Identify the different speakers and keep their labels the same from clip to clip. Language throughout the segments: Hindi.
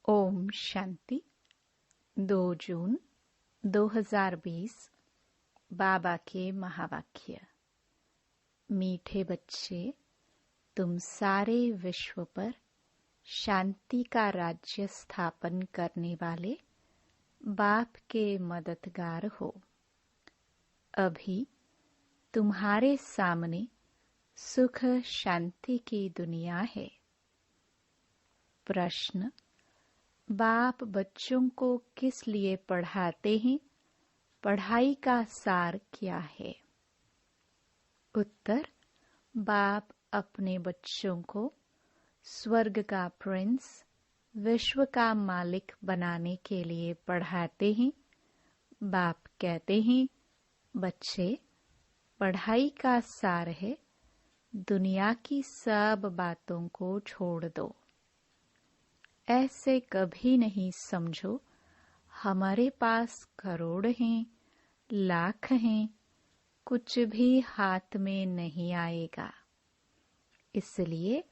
Speaker 1: ओम शांति। 2 जून 2020 बाबा के महावाक्य। मीठे बच्चे, तुम सारे विश्व पर शांति का राज्य स्थापन करने वाले बाप के मददगार हो। अभी तुम्हारे सामने सुख शांति की दुनिया है। प्रश्न: बाप बच्चों को किस लिए पढ़ाते हैं? पढ़ाई का सार क्या है? उत्तर: बाप अपने बच्चों को स्वर्ग का प्रिंस, विश्व का मालिक बनाने के लिए पढ़ाते हैं। बाप कहते हैं, बच्चे, पढ़ाई का सार है दुनिया की सब बातों को छोड़ दो। ऐसे कभी नहीं समझो हमारे पास करोड़ हैं, लाख हैं, कुछ भी हाथ में नहीं आएगा। इसलिए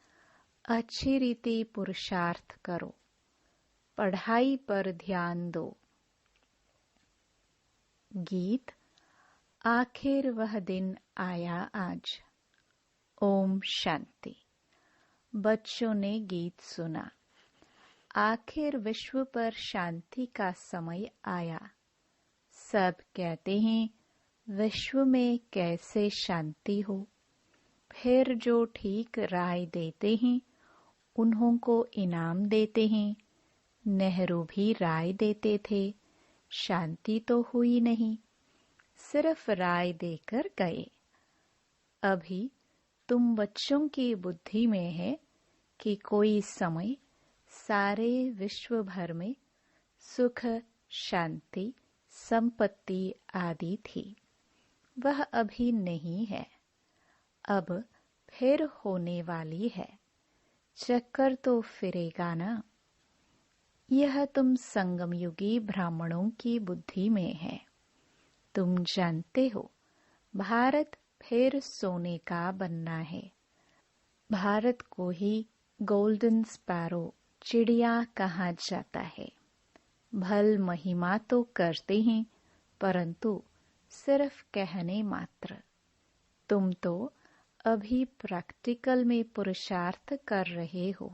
Speaker 1: अच्छी रीति पुरुषार्थ करो, पढ़ाई पर ध्यान दो। गीत: आखिर वह दिन आया आज। ओम शांति। बच्चों ने गीत सुना। आखिर विश्व पर शांति का समय आया। सब कहते हैं, विश्व में कैसे शांति हो। फिर जो ठीक राय देते हैं उन्हों को इनाम देते हैं। नेहरू भी राय देते थे, शांति तो हुई नहीं, सिर्फ राय देकर गए। अभी तुम बच्चों की बुद्धि में है कि कोई समय सारे विश्व भर में सुख, शांति, संपत्ति आदि थी। वह अभी नहीं है, अब फिर होने वाली है। चक्कर तो फिरेगा ना। यह तुम संगमयुगी ब्राह्मणों की बुद्धि में है। तुम जानते हो, भारत फिर सोने का बनना है। भारत को ही गोल्डन स्पैरो, चिड़िया कहा जाता है। भल महिमा तो करते हैं, परंतु सिर्फ कहने मात्र। तुम तो अभी प्रैक्टिकल में पुरुषार्थ कर रहे हो।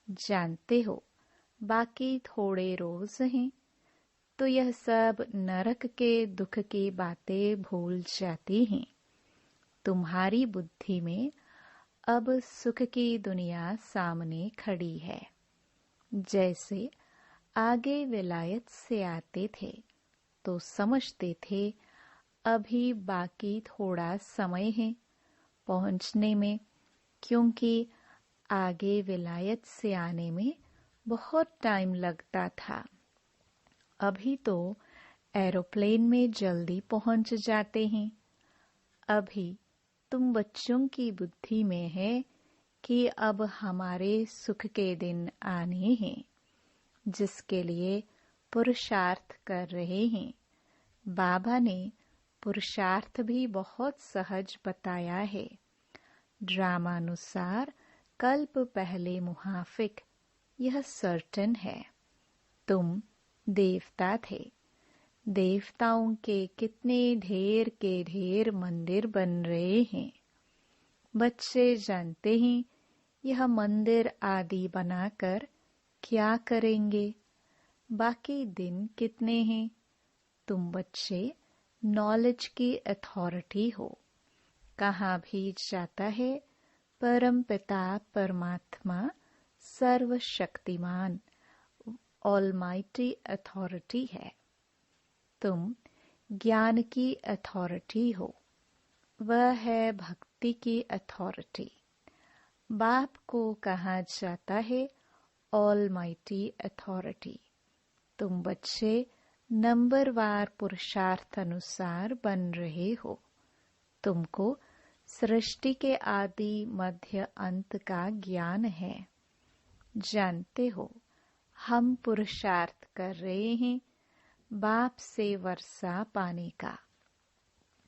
Speaker 1: जानते हो, बाकी थोड़े रोज हैं तो यह सब नरक के दुख की बातें भूल जाती हैं। तुम्हारी बुद्धि में अब सुख की दुनिया सामने खड़ी है। जैसे आगे विलायत से आते थे तो समझते थे अभी बाकी थोड़ा समय है पहुंचने में, क्योंकि आगे विलायत से आने में बहुत टाइम लगता था। अभी तो एरोप्लेन में जल्दी पहुंच जाते हैं। अभी तुम बच्चों की बुद्धि में है कि अब हमारे सुख के दिन आने हैं, जिसके लिए पुरुषार्थ कर रहे हैं। बाबा ने पुरुषार्थ भी बहुत सहज बताया है। ड्रामानुसार कल्प पहले मुहाफिक, यह सर्टेन है। तुम देवता थे। देवताओं के कितने ढेर के ढेर मंदिर बन रहे हैं। बच्चे जानते हैं यह मंदिर आदि बनाकर क्या करेंगे। बाकी दिन कितने हैं। तुम बच्चे नॉलेज की अथॉरिटी हो। कहाँ भी जाता है परम पिता परमात्मा सर्वशक्तिमान ऑलमाइटी अथॉरिटी है। तुम ज्ञान की अथॉरिटी हो, वह है भक्ति की अथॉरिटी। बाप को कहा जाता है ऑलमाइटी अथॉरिटी। तुम बच्चे नंबरवार पुरुषार्थ अनुसार बन रहे हो। तुमको सृष्टि के आदि मध्य अंत का ज्ञान है। जानते हो, हम पुरुषार्थ कर रहे हैं बाप से वर्षा पाने का।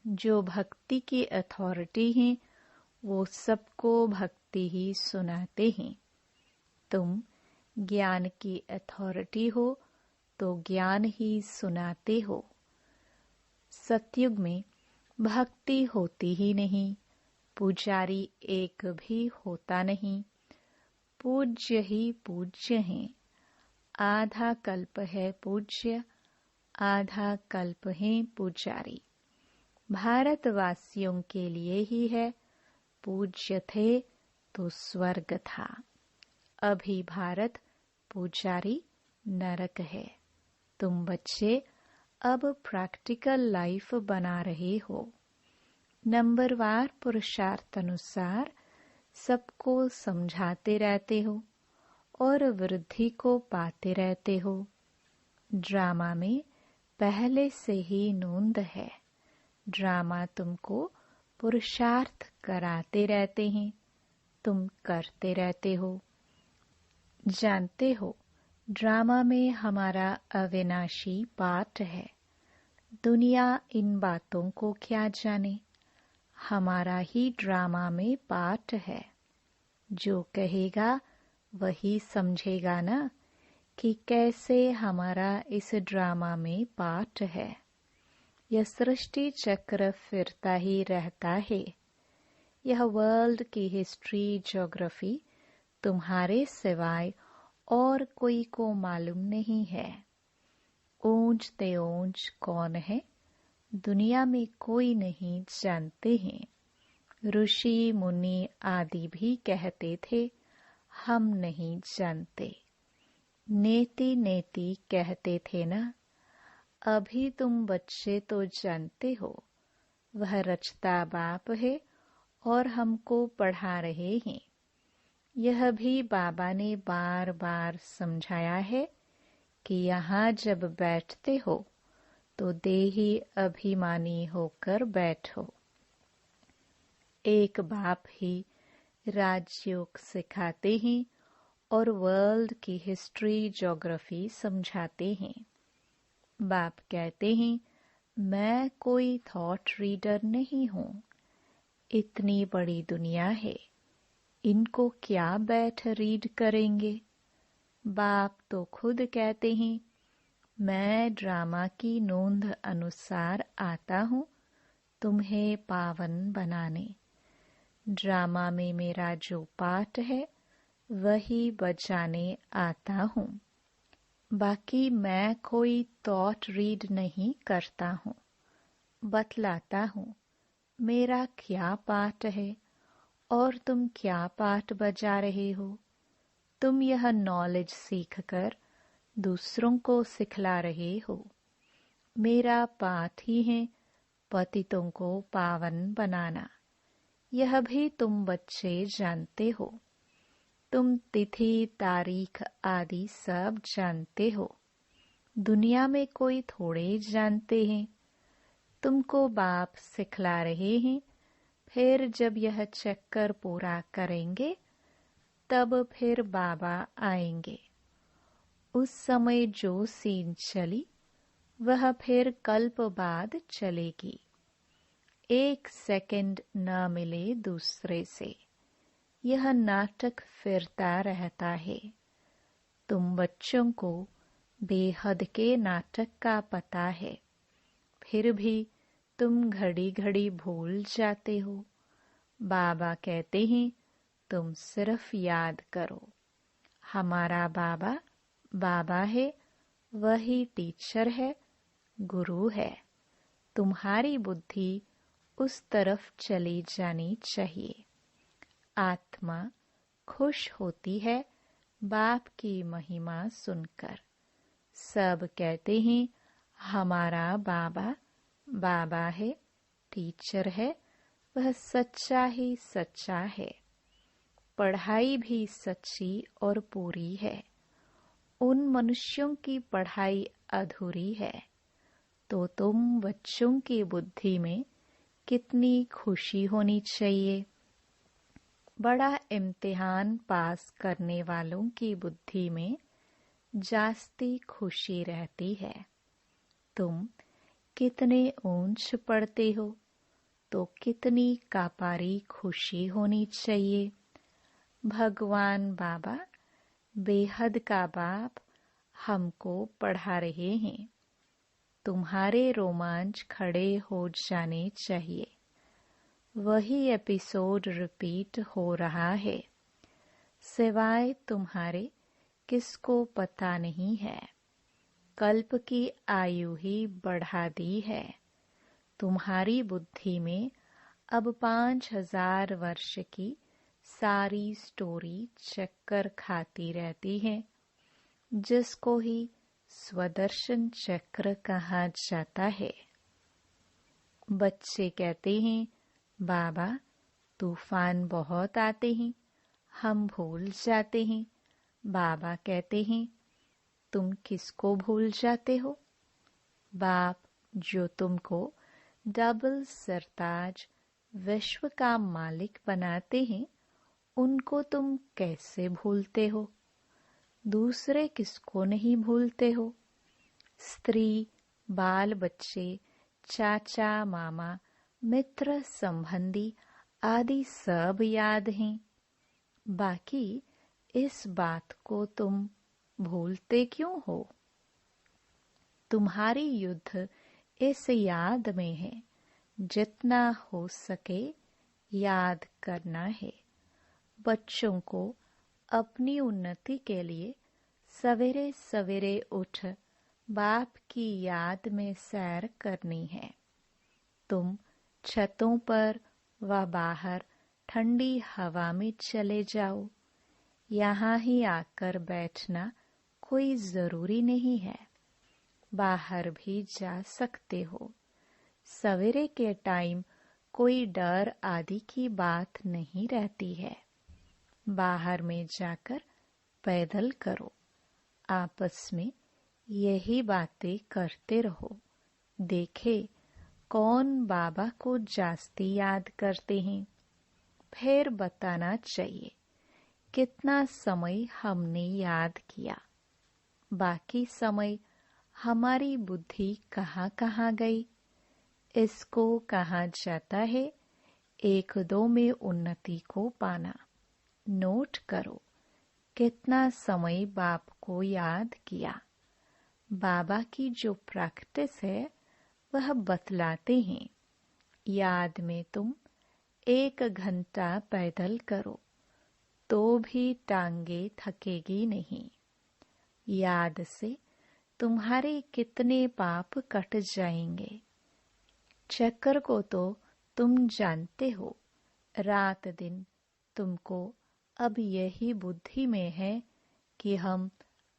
Speaker 1: जो भक्ति की अथॉरिटी है वो सबको भक्ति ही सुनाते हैं। तुम ज्ञान की अथॉरिटी हो तो ज्ञान ही सुनाते हो। सतयुग में भक्ति होती ही नहीं, पुजारी एक भी होता नहीं, पूज्य ही पूज्य हैं। आधा कल्प है पूज्य, आधा कल्प है पुजारी। भारतवासियों के लिए ही है, पूज्य थे तो स्वर्ग था। अभी भारत पुजारी नरक है। तुम बच्चे अब प्रैक्टिकल लाइफ बना रहे हो। नंबरवार पुरुषार्थ अनुसार सबको समझाते रहते हो और वृद्धि को पाते रहते हो। ड्रामा में पहले से ही नोंद है। ड्रामा तुमको पुरुषार्थ कराते रहते हैं, तुम करते रहते हो। जानते हो, ड्रामा में हमारा अविनाशी पाठ है। दुनिया इन बातों को क्या जाने, हमारा ही ड्रामा में पाठ है। जो कहेगा वही समझेगा ना कि कैसे हमारा इस ड्रामा में पाठ है। यह सृष्टि चक्र फिरता ही रहता है। यह वर्ल्ड की हिस्ट्री, ज्योग्राफी तुम्हारे सिवाय और कोई को मालूम नहीं है। ऊंच ते ऊंच कौन है, दुनिया में कोई नहीं जानते हैं। ऋषि मुनि आदि भी कहते थे हम नहीं जानते। नेति नेति कहते थे ना। अभी तुम बच्चे तो जानते हो, वह रचता बाप है और हमको पढ़ा रहे हैं। यह भी बाबा ने बार बार समझाया है कि यहाँ जब बैठते हो तो देही अभिमानी होकर बैठो। एक बाप ही राजयोग सिखाते हैं और वर्ल्ड की हिस्ट्री, ज्योग्राफी समझाते हैं। बाप कहते हैं मैं कोई थॉट रीडर नहीं हूँ। इतनी बड़ी दुनिया है, इनको क्या बैठ रीड करेंगे। बाप तो खुद कहते हैं मैं ड्रामा की नोंद अनुसार आता हूँ तुम्हें पावन बनाने। ड्रामा में मेरा जो पाठ है वही बजाने आता हूँ। बाकी मैं कोई थॉट रीड नहीं करता हूँ, बतलाता हूँ मेरा क्या पाठ है और तुम क्या पाठ बजा रहे हो। तुम यह नॉलेज सीखकर दूसरों को सिखला रहे हो। मेरा पाठ ही है पतितों को पावन बनाना। यह भी तुम बच्चे जानते हो। तुम तिथि, तारीख आदि सब जानते हो। दुनिया में कोई थोड़े जानते हैं। तुमको बाप सिखला रहे हैं। फिर जब यह चक्कर पूरा करेंगे तब फिर बाबा आएंगे। उस समय जो सीन चली वह फिर कल्प बाद चलेगी। एक सेकंड न मिले दूसरे से। यह नाटक फिरता रहता है। तुम बच्चों को बेहद के नाटक का पता है, फिर भी तुम घड़ी घड़ी भूल जाते हो। बाबा कहते हैं तुम सिर्फ याद करो, हमारा बाबा बाबा है, वही टीचर है, गुरु है। तुम्हारी बुद्धि उस तरफ चली जानी चाहिए। आत्मा खुश होती है बाप की महिमा सुनकर। सब कहते हैं हमारा बाबा बाबा है, टीचर है, वह सच्चा ही सच्चा है। पढ़ाई भी सच्ची और पूरी है। उन मनुष्यों की पढ़ाई अधूरी है तो तुम बच्चों की बुद्धि में कितनी खुशी होनी चाहिए। बड़ा इम्तिहान पास करने वालों की बुद्धि में जास्ती खुशी रहती है। तुम कितने ऊंच पढ़ते हो तो कितनी कापारी खुशी होनी चाहिए। भगवान बाबा बेहद का बाप हमको पढ़ा रहे हैं। तुम्हारे रोमांच खड़े हो जाने चाहिए। वही एपिसोड रिपीट हो रहा है, सिवाय तुम्हारे किसको पता नहीं है। कल्प की आयु ही बढ़ा दी है। तुम्हारी बुद्धि में अब 5000 वर्ष की सारी स्टोरी चक्कर खाती रहती है, जिसको ही स्वदर्शन चक्र कहा जाता है। बच्चे कहते हैं, बाबा तूफान बहुत आते हैं, हम भूल जाते हैं। बाबा कहते हैं, तुम किसको भूल जाते हो? बाप जो तुमको डबल सरताज विश्व का मालिक बनाते हैं, उनको तुम कैसे भूलते हो? दूसरे किसको नहीं भूलते हो? स्त्री, बाल बच्चे, चाचा मामा, मित्र संबंधी आदि सब याद हैं। बाकी इस बात को तुम भूलते क्यों हो? तुम्हारी युद्ध इस याद में है। जितना हो सके याद करना है। बच्चों को अपनी उन्नति के लिए सवेरे सवेरे उठ बाप की याद में सैर करनी है। तुम छतों पर व बाहर ठंडी हवा में चले जाओ। यहाँ ही आकर बैठना कोई जरूरी नहीं है। बाहर भी जा सकते हो। सवेरे के टाइम कोई डर आदि की बात नहीं रहती है। बाहर में जाकर पैदल करो। आपस में यही बातें करते रहो। देखे कौन बाबा को जास्ती याद करते हैं। फिर बताना चाहिए कितना समय हमने याद किया। बाकी समय हमारी बुद्धि कहाँ कहाँ गई। इसको कहा जाता है 1-2 में उन्नति को पाना। नोट करो कितना समय बाप को याद किया। बाबा की जो प्रैक्टिस है वह बतलाते हैं। याद में तुम 1 घंटा पैदल करो तो भी टांगे थकेगी नहीं। याद से तुम्हारे कितने पाप कट जाएंगे। चक्कर को तो तुम जानते हो। रात दिन तुमको अब यही बुद्धि में है कि हम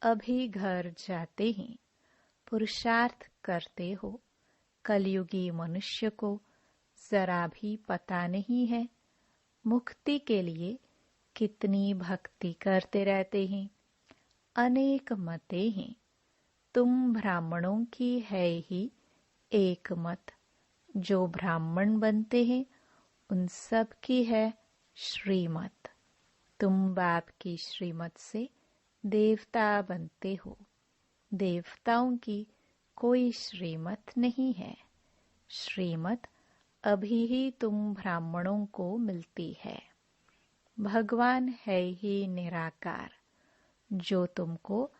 Speaker 1: अभी घर जाते हैं। पुरुषार्थ करते हो। कलयुगी मनुष्य को जरा भी पता नहीं है मुक्ति के लिए कितनी भक्ति करते रहते हैं। अनेक मतें हैं। तुम ब्राह्मणों की है ही एक मत। जो ब्राह्मण बनते हैं उन सब की है श्रीमत। तुम बाप की श्रीमत से देवता बनते हो। देवताओं की कोई श्रीमत नहीं है। श्रीमत अभी ही तुम ब्राह्मणों को मिलती है। भगवान है ही निराकार, जो तुमको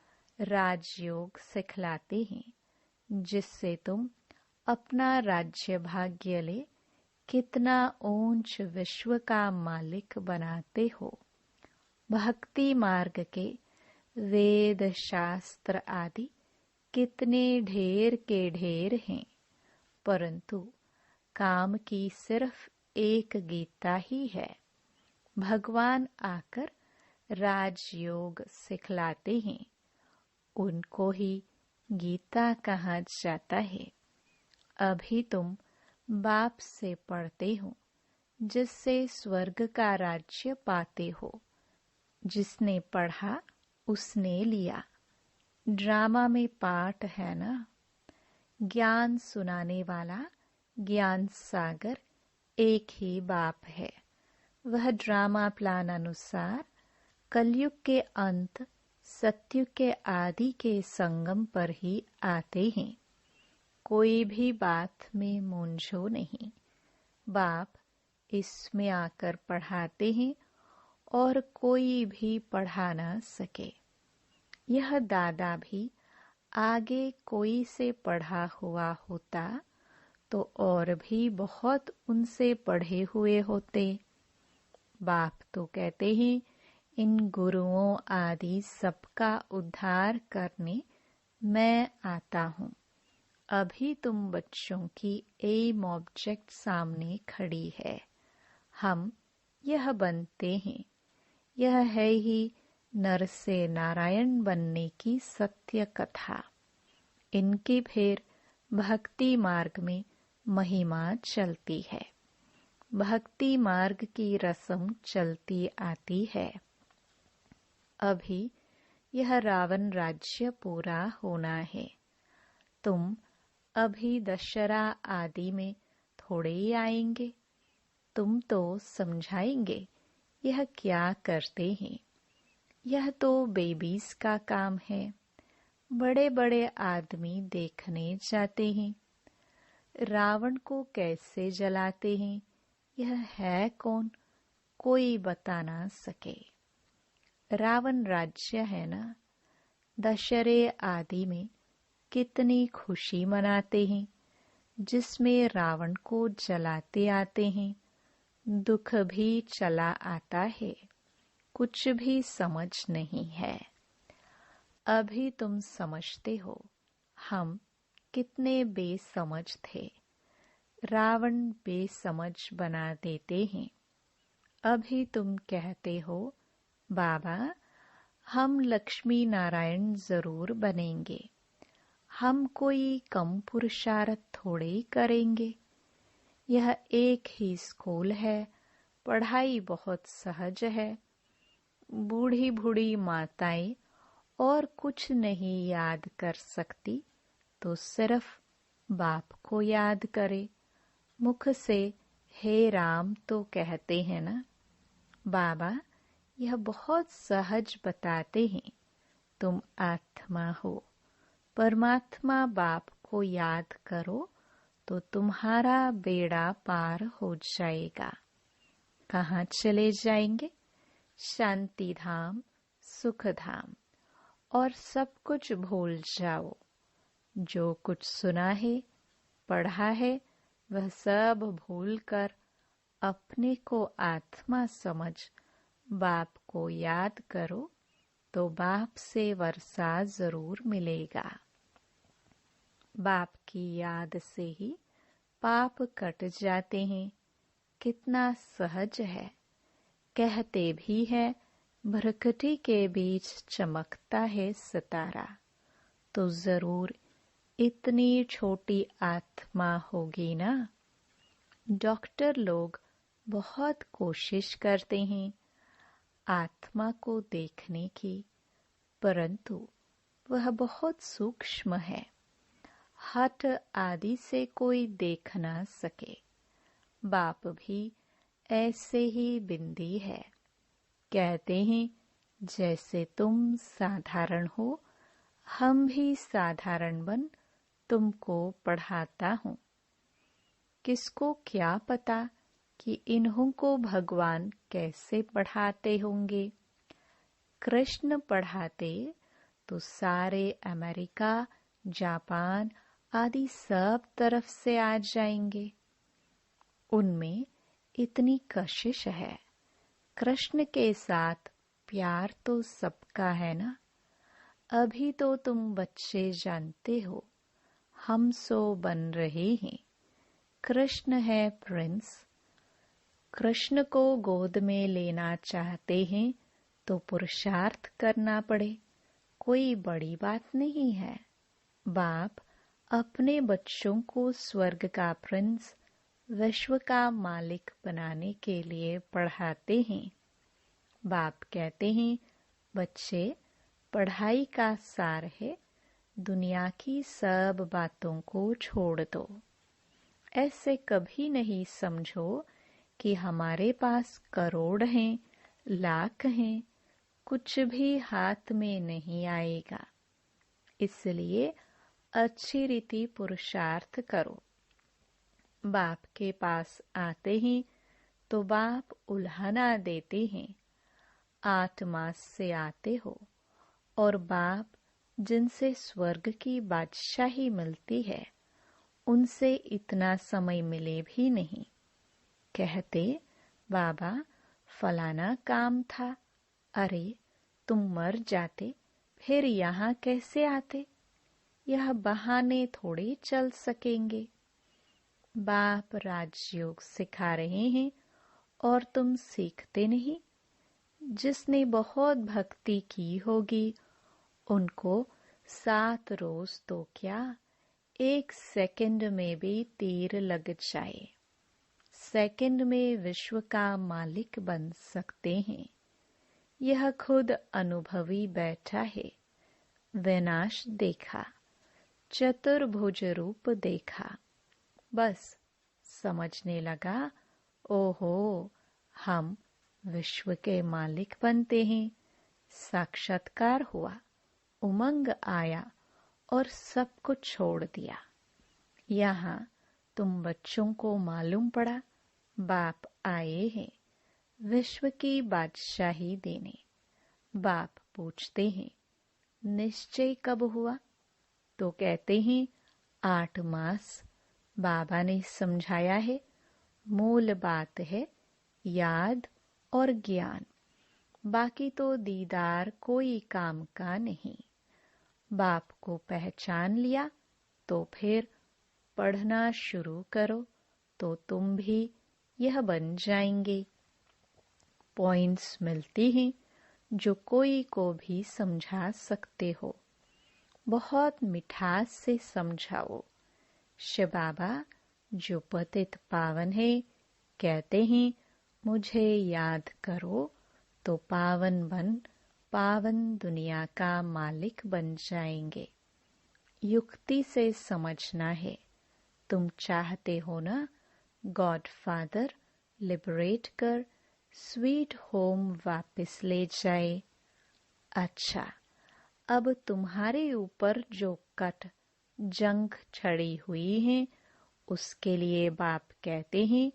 Speaker 1: राजयोग सिखलाते हैं, जिससे तुम अपना राज्य भाग्य ले कितना ऊंच विश्व का मालिक बनाते हो। भक्ति मार्ग के वेद शास्त्र आदि कितने ढेर के ढेर हैं, परंतु काम की सिर्फ एक गीता ही है। भगवान आकर राजयोग सिखलाते हैं, उनको ही गीता कहा जाता है। अभी तुम बाप से पढ़ते हो, जिससे स्वर्ग का राज्य पाते हो। जिसने पढ़ा उसने लिया। ड्रामा में पाठ है ना। ज्ञान सुनाने वाला ज्ञान सागर एक ही बाप है। वह ड्रामा प्लान अनुसार कलयुग के अंत सत्युग के आदि के संगम पर ही आते हैं। कोई भी बात में मूंझो नहीं। बाप इसमें आकर पढ़ाते हैं और कोई भी पढ़ा ना सके। यह दादा भी आगे कोई से पढ़ा हुआ होता तो और भी बहुत उनसे पढ़े हुए होते। बाप तो कहते हैं इन गुरुओं आदि सबका उद्धार करने मैं आता हूँ। अभी तुम बच्चों की एम ऑब्जेक्ट सामने खड़ी है। हम यह बनते हैं। यह है ही नर से नारायण बनने की सत्य कथा। इनकी फिर भक्ति मार्ग में महिमा चलती है। भक्ति मार्ग की रस्म चलती आती है। अभी यह रावण राज्य पूरा होना है। तुम अभी दशहरा आदि में थोड़े ही आएंगे। तुम तो समझाएंगे यह क्या करते हैं। यह तो बेबीज का काम है। बड़े बड़े आदमी देखने जाते हैं। रावण को कैसे जलाते हैं यह है कौन, कोई बता ना सके। रावण राज्य है ना। दशहरे आदि में कितनी खुशी मनाते हैं, जिसमें रावण को जलाते आते हैं। दुख भी चला आता है। कुछ भी समझ नहीं है। अभी तुम समझते हो हम कितने बेसमझ थे। रावण बेसमझ बना देते हैं। अभी तुम कहते हो बाबा हम लक्ष्मी नारायण जरूर बनेंगे। हम कोई कम पुरुषार्थ थोड़े ही करेंगे। यह एक ही स्कूल है। पढ़ाई बहुत सहज है। बूढ़ी बूढ़ी माताएं और कुछ नहीं याद कर सकती तो सिर्फ बाप को याद करे। मुख से हे राम तो कहते हैं ना। बाबा यह बहुत सहज बताते हैं। तुम आत्मा हो। परमात्मा बाप को याद करो तो तुम्हारा बेड़ा पार हो जाएगा। कहाँ चले जाएंगे? शांति धाम, सुख धाम। और सब कुछ भूल जाओ। जो कुछ सुना है, पढ़ा है, वह सब भूलकर अपने को आत्मा समझ बाप को याद करो तो बाप से वर्षा जरूर मिलेगा। बाप की याद से ही पाप कट जाते हैं। कितना सहज है। कहते भी है भ्रकटी के बीच चमकता है सितारा। तो जरूर इतनी छोटी आत्मा होगी ना। डॉक्टर लोग बहुत कोशिश करते हैं आत्मा को देखने की, परंतु वह बहुत सूक्ष्म है। हठ आदि से कोई देख ना सके। बाप भी ऐसे ही बिंदी है। कहते हैं जैसे तुम साधारण हो, हम भी साधारण बन तुमको पढ़ाता हूँ। किसको क्या पता कि इन्हों को भगवान कैसे पढ़ाते होंगे। कृष्ण पढ़ाते तो सारे अमेरिका, जापान आदि सब तरफ से आ जाएंगे। उनमें इतनी कशिश है। कृष्ण के साथ प्यार तो सबका है ना। अभी तो तुम बच्चे जानते हो हम सो बन रहे हैं। कृष्ण है प्रिंस। कृष्ण को गोद में लेना चाहते हैं तो पुरुषार्थ करना पड़े। कोई बड़ी बात नहीं है। बाप अपने बच्चों को स्वर्ग का प्रिंस, विश्व का मालिक बनाने के लिए पढ़ाते हैं। बाप कहते हैं बच्चे पढ़ाई का सार है, दुनिया की सब बातों को छोड़ दो। ऐसे कभी नहीं समझो कि हमारे पास करोड़ हैं, लाख हैं, कुछ भी हाथ में नहीं आएगा। इसलिए अच्छी रीति पुरुषार्थ करो। बाप के पास आते हैं तो बाप उल्हाना देते हैं। 8 मास से आते हो और बाप जिनसे स्वर्ग की बादशाही मिलती है उनसे इतना समय मिले भी नहीं। कहते बाबा फलाना काम था, अरे तुम मर जाते फिर यहाँ कैसे आते, यह बहाने थोड़े चल सकेंगे। बाप राजयोग सिखा रहे हैं और तुम सीखते नहीं। जिसने बहुत भक्ति की होगी उनको 7 रोज तो क्या 1 सेकंड में भी तीर लग जाए, सेकंड में विश्व का मालिक बन सकते हैं। यह खुद अनुभवी बैठा है। विनाश देखा, चतुर्भुज रूप देखा, बस समझने लगा, ओहो हम विश्व के मालिक बनते हैं। साक्षात्कार हुआ, उमंग आया और सब कुछ छोड़ दिया। यहाँ तुम बच्चों को मालूम पड़ा बाप आए हैं विश्व की बादशाही देने। बाप पूछते हैं निश्चय कब हुआ, तो कहते हैं 8 मास। बाबा ने समझाया है मूल बात है याद और ज्ञान, बाकी तो दीदार कोई काम का नहीं। बाप को पहचान लिया तो फिर पढ़ना शुरू करो तो तुम भी यह बन जाएंगे। पॉइंट्स मिलती हैं जो कोई को भी समझा सकते हो। बहुत मिठास से समझाओ। शिव बाबा जो पतित पावन है कहते हैं मुझे याद करो तो पावन बन पावन दुनिया का मालिक बन जाएंगे। युक्ति से समझना है। तुम चाहते हो ना गॉड फादर लिबरेट कर स्वीट होम वापस ले जाए। अच्छा, अब तुम्हारे ऊपर जो कट जंग छड़ी हुई है उसके लिए बाप कहते हैं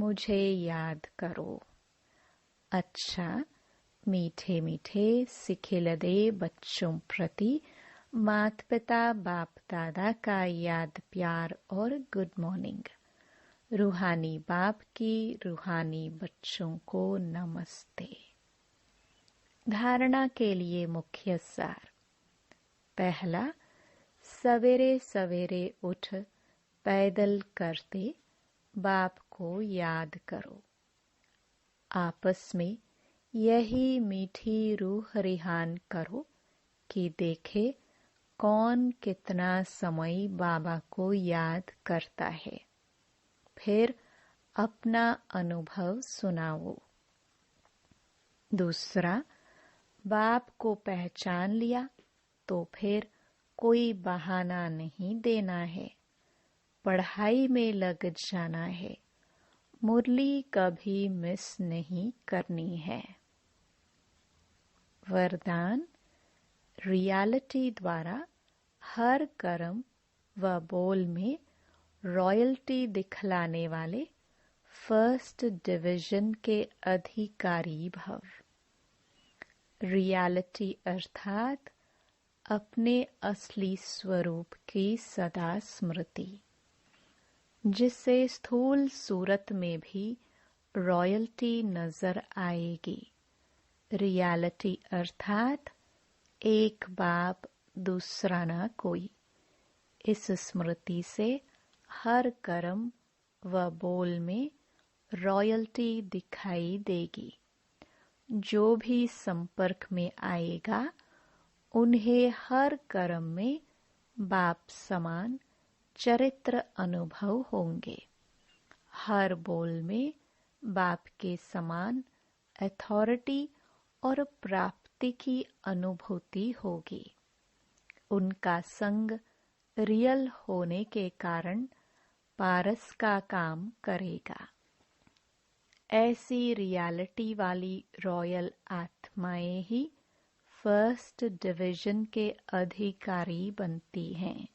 Speaker 1: मुझे याद करो। अच्छा, मीठे मीठे सिखिलदे बच्चों प्रति माता पिता बाप दादा का याद प्यार और गुड मॉर्निंग। रूहानी बाप की रूहानी बच्चों को नमस्ते। धारणा के लिए मुख्य सार। पहला, सवेरे सवेरे उठ पैदल करते बाप को याद करो। आपस में यही मीठी रूह रिहान करो कि देखे कौन कितना समय बाबा को याद करता है। फिर अपना अनुभव सुनाओ। दूसरा, बाप को पहचान लिया तो फिर कोई बहाना नहीं देना है, पढ़ाई में लग जाना है। मुरली कभी मिस नहीं करनी है। वरदान, रियलिटी द्वारा हर कर्म व बोल में रॉयल्टी दिखलाने वाले फर्स्ट डिवीजन के अधिकारी भव। रियलिटी अर्थात अपने असली स्वरूप की सदा स्मृति, जिससे स्थूल सूरत में भी रॉयल्टी नजर आएगी। रियलिटी अर्थात एक बाप दूसरा ना कोई। इस स्मृति से हर कर्म व बोल में रॉयल्टी दिखाई देगी। जो भी संपर्क में आएगा उन्हें हर कर्म में बाप समान चरित्र अनुभव होंगे। हर बोल में बाप के समान अथॉरिटी और प्राप्ति की अनुभूति होगी। उनका संग रियल होने के कारण पारस का काम करेगा। ऐसी रियलिटी वाली रॉयल आत्माएं ही फर्स्ट डिवीजन के अधिकारी बनती हैं।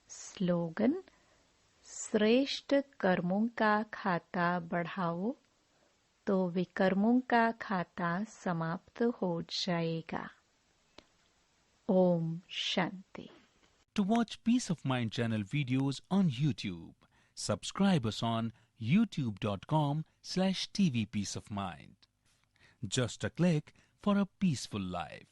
Speaker 1: स्लोगन, श्रेष्ठ कर्मों का खाता बढ़ाओ तो विकर्मों का खाता समाप्त हो जाएगा। Om Shanti.
Speaker 2: To watch Peace of Mind channel videos on YouTube, subscribe us on youtube.com/tvpeaceofmind. Just a click for a peaceful life.